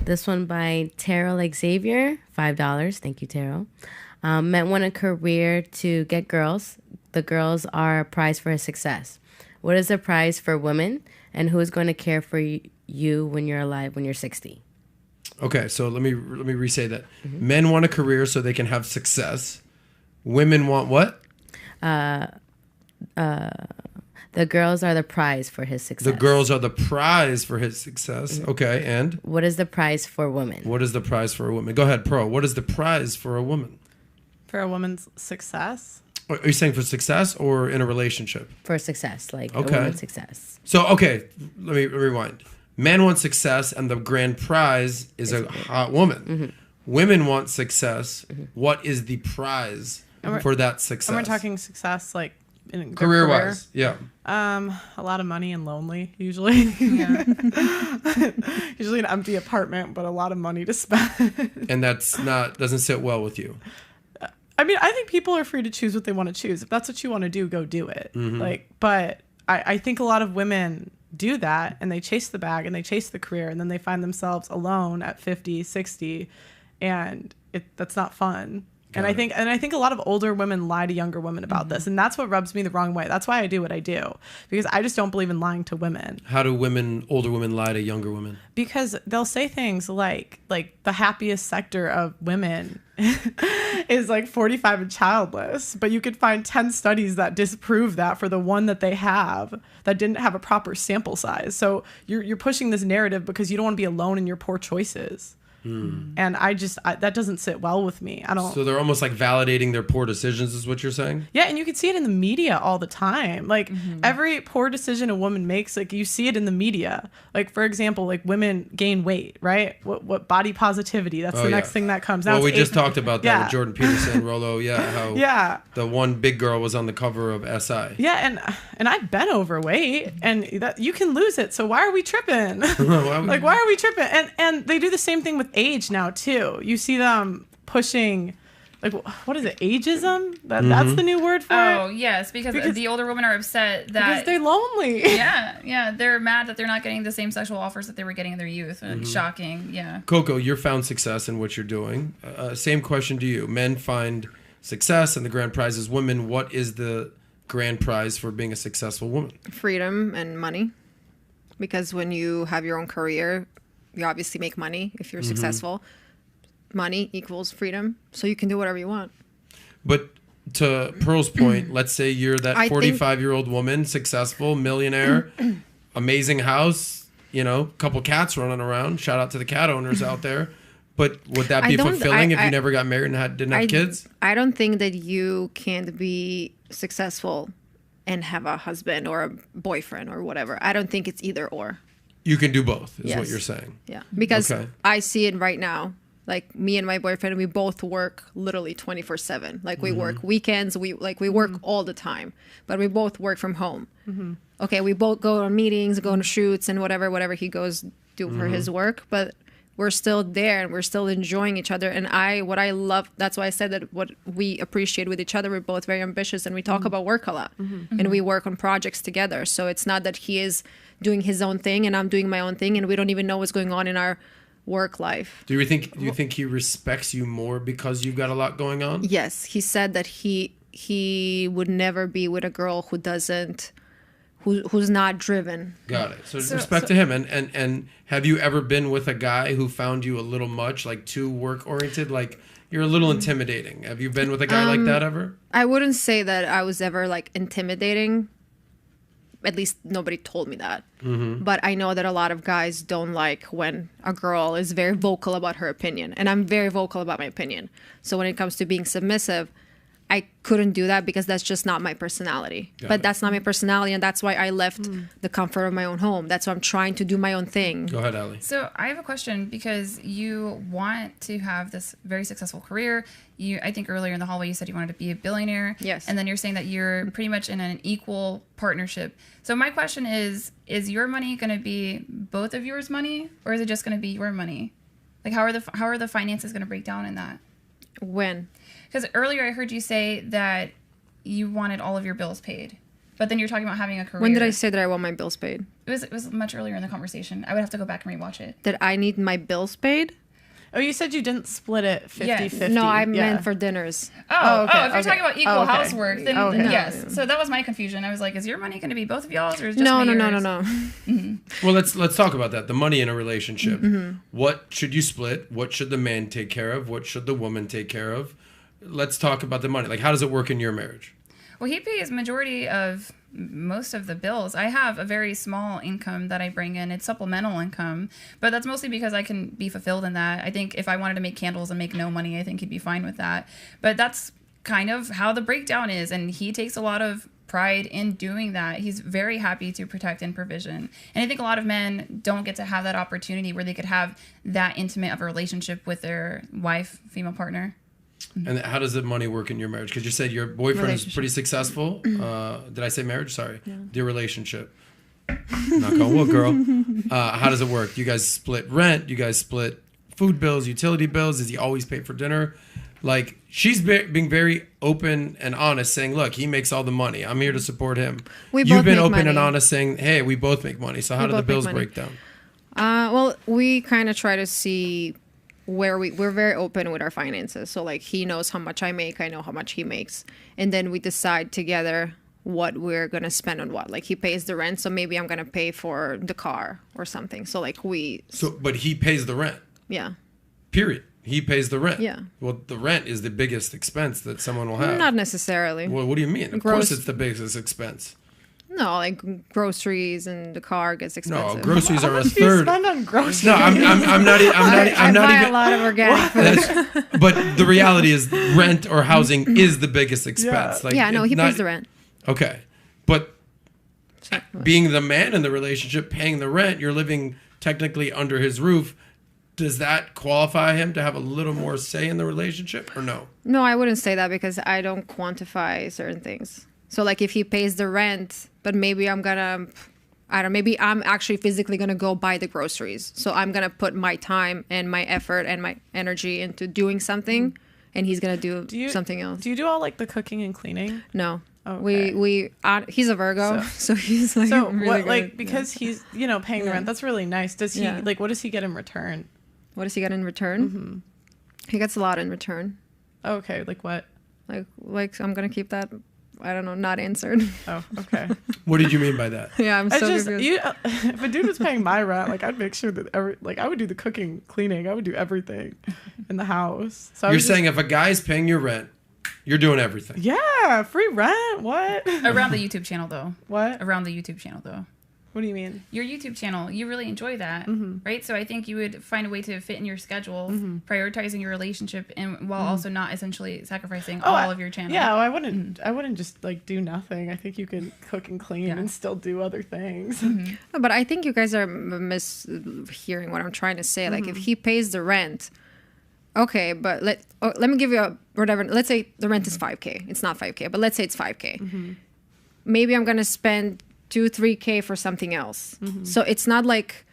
This one by Terrell Xavier, $5. Thank you, Terrell. Men want a career to get girls. The girls are a prize for his success. What is the prize for women? And who is going to care for you when you're alive, when you're 60? Okay, so let me re-say that. Mm-hmm. Men want a career so they can have success. Women want what? The girls are the prize for his success. The girls are the prize for his success. Mm-hmm. Okay, and? What is the prize for women? What is the prize for a woman? Go ahead, Pro. What is the prize for a woman? For a woman's success? Are you saying for success or in a relationship? For success, like a woman's success. So, okay, let me rewind. Men want success, and the grand prize is a hot woman. Mm-hmm. Women want success. Mm-hmm. What is the prize for that success? And we're talking success, like in career-wise, yeah. A lot of money and lonely, usually. Yeah. Usually an empty apartment, but a lot of money to spend. And doesn't sit well with you. I mean, I think people are free to choose what they want to choose. If that's what you want to do, go do it. Mm-hmm. But I think a lot of women do that, and they chase the bag and they chase the career, and then they find themselves alone at 50, 60, and that's not fun. And I think a lot of older women lie to younger women about this, and that's what rubs me the wrong way. That's why I do what I do, because I just don't believe in lying to women. How do older women lie to younger women? Because they'll say things like the happiest sector of women is like 45 and childless, but you could find 10 studies that disprove that for the one that they have that didn't have a proper sample size. So you're pushing this narrative because you don't want to be alone in your poor choices. And that doesn't sit well with me. So they're almost like validating their poor decisions is what you're saying? Yeah, and you can see it in the media all the time. Like every poor decision a woman makes, like you see it in the media. Like for example, like women gain weight, right? What body positivity? That's the next thing that comes out. Well, we just talked about that with Jordan Peterson, Rollo. Yeah, how the one big girl was on the cover of SI. Yeah, and I've been overweight, and that you can lose it. So why are we tripping? Why are we tripping? And they do the same thing with age now too. You see them pushing, like, what is it, ageism? That's the new word for it. Oh yes, because the older women are upset that because they're lonely. Yeah, they're mad that they're not getting the same sexual offers that they were getting in their youth. Shocking. Yeah. Coco, you're found success in what you're doing. Same question to you. Men find success, and the grand prize is women. What is the grand prize for being a successful woman? Freedom and money, because when you have your own career, you obviously make money if you're successful. Money equals freedom, so you can do whatever you want. But to Pearl's point, let's say you're that 45-year-old woman, successful, millionaire, amazing house, couple cats running around. Shout out to the cat owners out there. But would that be fulfilling if you never got married and didn't have kids? I don't think that you can be successful and have a husband or a boyfriend or whatever. I don't think it's either or. You can do both, is what you're saying. Yeah, because I see it right now. Like me and my boyfriend, we both work literally 24/7. Like we work weekends, we work all the time, but we both work from home. Okay, we both go on meetings, go on shoots, and whatever he goes do for his work, but we're still there and we're still enjoying each other. And what I love, that's why I said that what we appreciate with each other, we're both very ambitious and we talk about work a lot and we work on projects together. So it's not that he is doing his own thing and I'm doing my own thing and we don't even know what's going on in our work life. Do you think he respects you more because you've got a lot going on? Yes, he said that he would never be with a girl who's not driven. Got it. So respect to him. And have you ever been with a guy who found you a little much, like too work oriented, like you're a little intimidating? Have you been with a guy like that ever? I wouldn't say that I was ever like intimidating. At least nobody told me that. But I know that a lot of guys don't like when a girl is very vocal about her opinion. And I'm very vocal about my opinion. So when it comes to being submissive, I couldn't do that because that's just not my personality. That's not my personality, and that's why I left the comfort of my own home. That's why I'm trying to do my own thing. Go ahead, Ali. So I have a question because you want to have this very successful career. I think earlier in the hallway you said you wanted to be a billionaire. Yes. And then you're saying that you're pretty much in an equal partnership. So my question is your money going to be both of yours money, or is it just going to be your money? Like how are the finances going to break down in that? When? Because earlier I heard you say that you wanted all of your bills paid. But then you're talking about having a career. When did I say that I want my bills paid? It was much earlier in the conversation. I would have to go back and rewatch it. That I need my bills paid? Oh, you said you didn't split it 50-50. No, I meant for dinners. Okay. If you're talking about equal housework, then yes. No. So that was my confusion. I was like, is your money going to be both of y'all's, or is it just No. Mm-hmm. Well, let's talk about that. The money in a relationship. Mm-hmm. What should you split? What should the man take care of? What should the woman take care of? Let's talk about the money. Like, how does it work in your marriage? Well, he pays majority of most of the bills. I have a very small income that I bring in. It's supplemental income, but that's mostly because I can be fulfilled in that. I think if I wanted to make candles and make no money, I think he'd be fine with that. But that's kind of how the breakdown is, and he takes a lot of pride in doing that. He's very happy to protect and provision. And I think a lot of men don't get to have that opportunity where they could have that intimate of a relationship with their wife, female partner. And how does the money work in your marriage? Because you said your boyfriend is pretty successful. Did I say marriage? Sorry. Yeah. Your relationship. Knock on wood, girl. How does it work? You guys split rent? You guys split food bills, utility bills? Does he always pay for dinner? Like, she's being very open and honest, saying, look, he makes all the money. I'm here to support him. You've been open and honest, saying, hey, we both make money. So how do the bills break down? Well, we kind of try to see where we're very open with our finances. So like he knows how much I make, I know how much he makes. And then we decide together what we're going to spend on what. Like he pays the rent, so maybe I'm going to pay for the car or something. So like but he pays the rent. Yeah. Period. He pays the rent. Yeah. Well, the rent is the biggest expense that someone will have. Not necessarily. Well, what do you mean? Of course it's the biggest expense. No, like groceries and the car gets expensive. No, groceries are a third. You spend on groceries? No, I'm not buy even a lot of organic food. But the reality is, rent or housing is the biggest expense. Yeah. Like, he pays the rent. Okay, but being the man in the relationship, paying the rent, you're living technically under his roof. Does that qualify him to have a little more say in the relationship, or no? No, I wouldn't say that because I don't quantify certain things. So like if he pays the rent, but maybe maybe I'm actually physically going to go buy the groceries. So I'm going to put my time and my effort and my energy into doing something, and he's going to do something else. Do you do all like the cooking and cleaning? No. Okay. He's a Virgo, so he's like really good. Because he's paying the rent. That's really nice. Does he what does he get in return? What does he get in return? Mm-hmm. He gets a lot in return. Okay, like what? Like I'm going to keep that. I don't know, not answered. Oh, okay. What did you mean by that? Yeah, I'm so confused. If a dude was paying my rent, like I'd make sure that I would do the cooking, cleaning, I would do everything in the house. So you're saying if a guy's paying your rent, you're doing everything. Yeah, free rent. What? Around the YouTube channel though. What? Around the YouTube channel though. What do you mean? Your YouTube channel, you really enjoy that, right? So I think you would find a way to fit in your schedule, prioritizing your relationship, and while also not essentially sacrificing all of your channel. Yeah, well, I wouldn't just like do nothing. I think you can cook and clean and still do other things. But I think you guys are mishearing what I'm trying to say. Like if he pays the rent, okay, but let me give you whatever. Let's say the rent is $5,000. It's not $5,000, but let's say it's $5,000. Maybe I'm gonna spend $2,000-3,000 for something else. So it's not like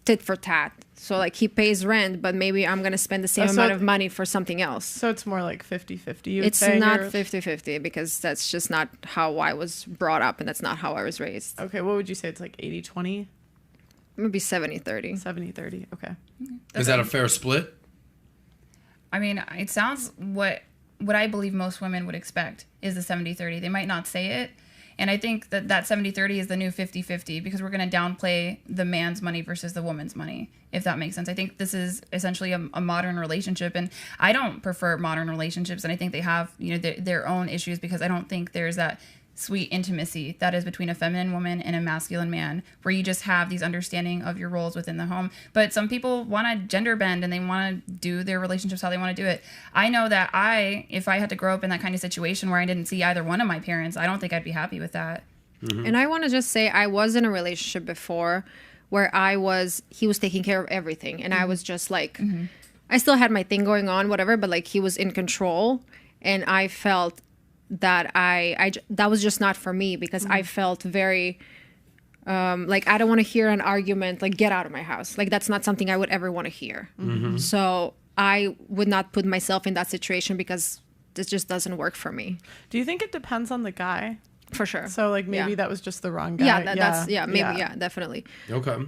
tit for tat. So like he pays rent, but maybe I'm going to spend the same amount of money for something else. So it's more like 50-50. It's not 50-50 because that's just not how I was brought up, and that's not how I was raised. Okay, what would you say? It's like 80-20? Maybe 70-30. 70-30, okay. Is that a fair split? I mean, it sounds what I believe most women would expect is the 70-30. They might not say it. And I think that 70-30 is the new 50-50 because we're going to downplay the man's money versus the woman's money, if that makes sense. I think this is essentially a modern relationship, and I don't prefer modern relationships, and I think they have their own issues because I don't think there's that sweet intimacy that is between a feminine woman and a masculine man, where you just have these understanding of your roles within the home. But some people want to gender bend and they want to do their relationships how they want to do it. I know that if I had to grow up in that kind of situation where I didn't see either one of my parents, I don't think I'd be happy with that. And I want to just say I was in a relationship before where he was taking care of everything, and I was just like, I still had my thing going on, whatever, but like he was in control, and I felt that that was just not for me because I felt very like I don't want to hear an argument like get out of my house. Like that's not something I would ever want to hear. So I would not put myself in that situation because this just doesn't work for me. Do you think it depends on the guy? For sure. So like maybe Yeah. that was just the wrong guy. Yeah, that's maybe yeah, definitely. Okay.